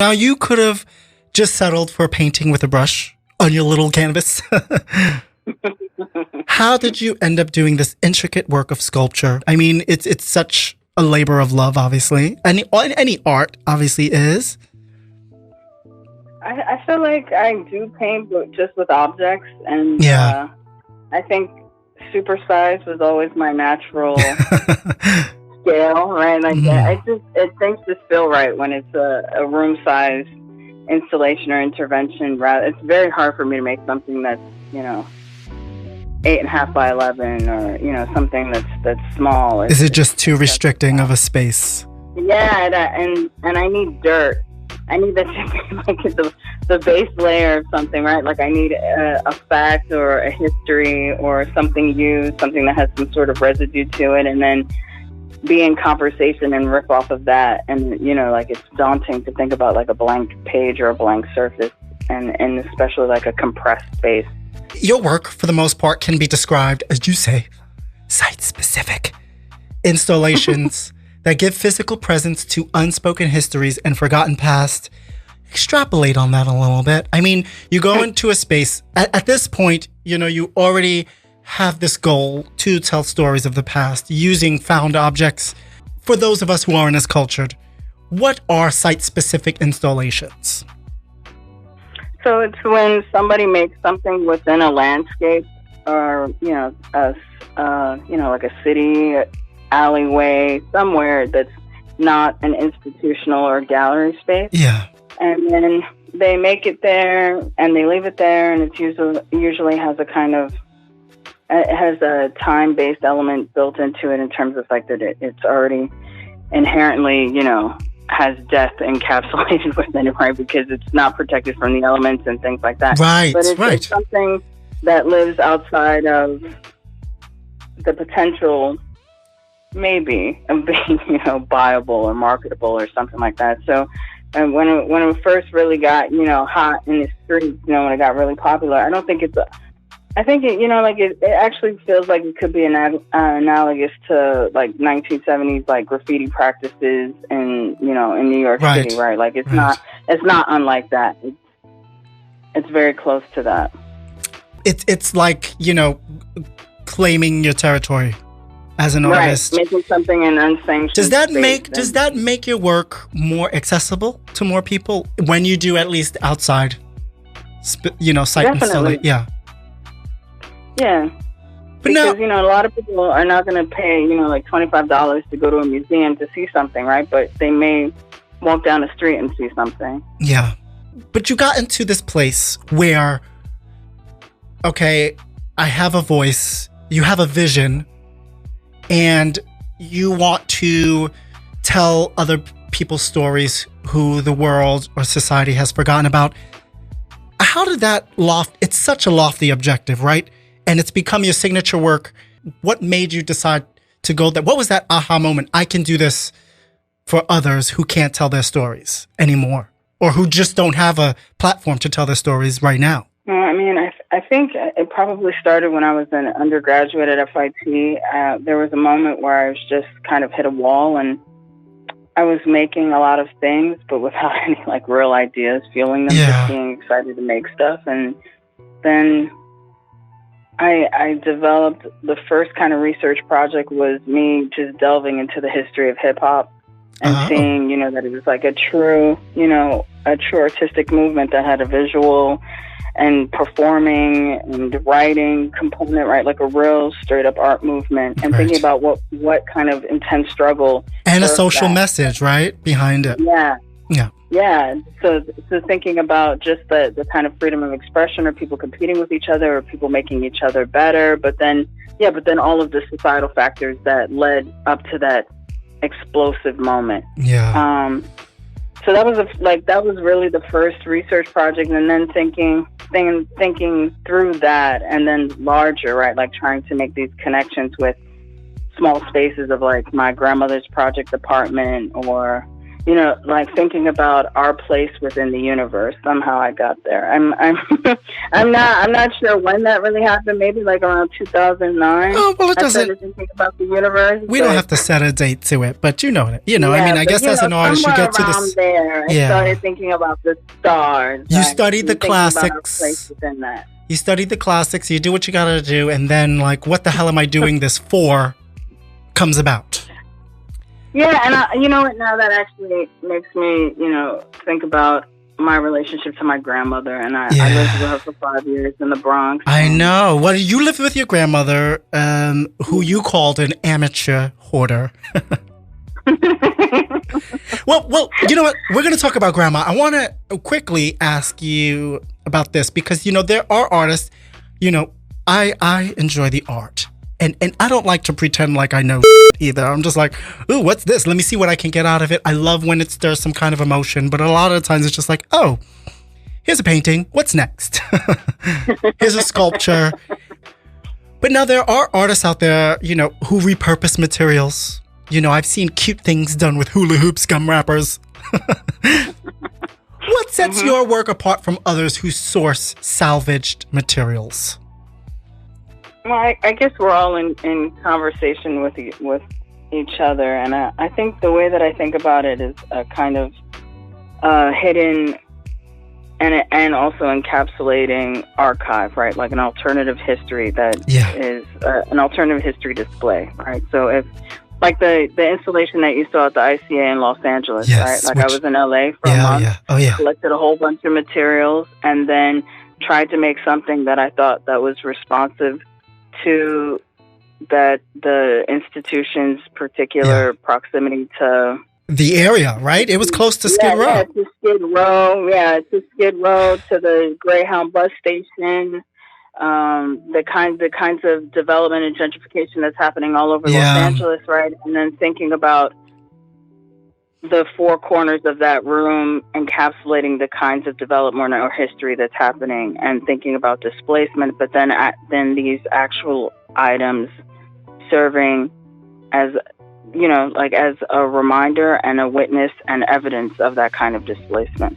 Now, you could have just settled for painting with a brush on your little canvas. How did you end up doing this intricate work of sculpture? I mean, it's such a labor of love, obviously. Any art, obviously, is. I feel like I do paint, but just with objects. And I think supersize was always my natural scale, right? Like it seems to feel right when it's a room size installation or intervention. It's very hard for me to make something that's 8.5 by 11, or something that's small. Is it just too restricting of a space? Yeah, and I need dirt. I need that to be like the base layer of something, right? Like I need a fact or a history or something used, something that has some sort of residue to it, and then be in conversation and riff off of that. And like it's daunting to think about like a blank page or a blank surface, and especially like a compressed space. Your work, for the most part, can be described, as you say, site-specific installations that give physical presence to unspoken histories and forgotten past. Extrapolate on that a little bit. I mean, you go into a space, at this point, you already have this goal to tell stories of the past using found objects. For those of us who aren't as cultured, what are site-specific installations? So it's when somebody makes something within a landscape, or like a city alleyway somewhere that's not an institutional or gallery space. Yeah. And then they make it there and they leave it there, and it's usually has a kind of time-based element built into it in terms of like that it's already inherently has death encapsulated within it, right? Because it's not protected from the elements and things like that. Right, but it's something that lives outside of the potential, maybe, of being, buyable or marketable or something like that. So, and when it first really got, hot in the streets, when it got really popular, I don't think I think it actually feels like it could be analogous to like 1970s like graffiti practices in New York City, right? Like it's not unlike that. It's very close to that. It's like claiming your territory as an artist, making something an unsanctioned. Does that make your work more accessible to more people when you do at least outside, site installation? Yeah. Yeah, because a lot of people are not going to pay like $25 to go to a museum to see something, right? But they may walk down the street and see something. Yeah, but you got into this place where, okay, I have a voice, you have a vision, and you want to tell other people's stories who the world or society has forgotten about. How did that it's such a lofty objective, right? And it's become your signature work. What made you decide to go there? What was that aha moment? I can do this for others who can't tell their stories anymore, or who just don't have a platform to tell their stories right now. I mean, I think it probably started when I was an undergraduate at FIT. There was a moment where I was just kind of hit a wall, and I was making a lot of things, but without any like real ideas, feeling them, just being excited to make stuff. And then I developed the first kind of research project was me just delving into the history of hip hop and seeing, that it was like a true artistic movement that had a visual and performing and writing component, right? Like a real straight up art movement, and thinking about what kind of intense struggle and a social message, right, behind it. Yeah. So thinking about just the kind of freedom of expression, or people competing with each other, or people making each other better, but then all of the societal factors that led up to that explosive moment. Yeah. So that was really the first research project, and then thinking through that, and then larger, right? Like trying to make these connections with small spaces of like my grandmother's project apartment, or like thinking about our place within the universe. Somehow I got there. I'm I'm not sure when that really happened. Maybe like around 2009. Oh, well, it I doesn't. started thinking about the universe. We don't have to set a date to it, but you know it. I mean, I guess as an artist, you get to this. There, I started thinking about the stars. You studied the classics. About our place within that. You studied the classics. You do what you gotta do, and then like, what the hell am I doing this for? Comes about. Yeah, and you know what? Now that actually makes me, think about my relationship to my grandmother, and I lived with her for 5 years in the Bronx. I know. Well, you lived with your grandmother, who you called an amateur hoarder. Well, you know what? We're going to talk about grandma. I want to quickly ask you about this because, there are artists, I enjoy the art. And I don't like to pretend like I know either. I'm just like, ooh, what's this? Let me see what I can get out of it. I love when it stirs some kind of emotion, but a lot of the times it's just like, oh, here's a painting. What's next? Here's a sculpture. But now there are artists out there, who repurpose materials. I've seen cute things done with hula hoops, gum wrappers. What sets your work apart from others who source salvaged materials? Well, I guess we're all in conversation with each other, and I think the way that I think about it is a kind of hidden and also encapsulating archive, right? Like an alternative history that is an alternative history display, right? So if like the installation that you saw at the ICA in Los Angeles, right? Like I was in LA for a month, collected a whole bunch of materials, and then tried to make something that I thought that was responsive to the institution's particular proximity to the area, right? It was close to Skid Row. Yeah, to Skid Row. Yeah, to Skid Row, to the Greyhound bus station. The kinds of development and gentrification that's happening all over Los Angeles, right? And then thinking about the four corners of that room, encapsulating the kinds of development or history that's happening, and thinking about displacement, but then these actual items serving as, like as a reminder and a witness and evidence of that kind of displacement.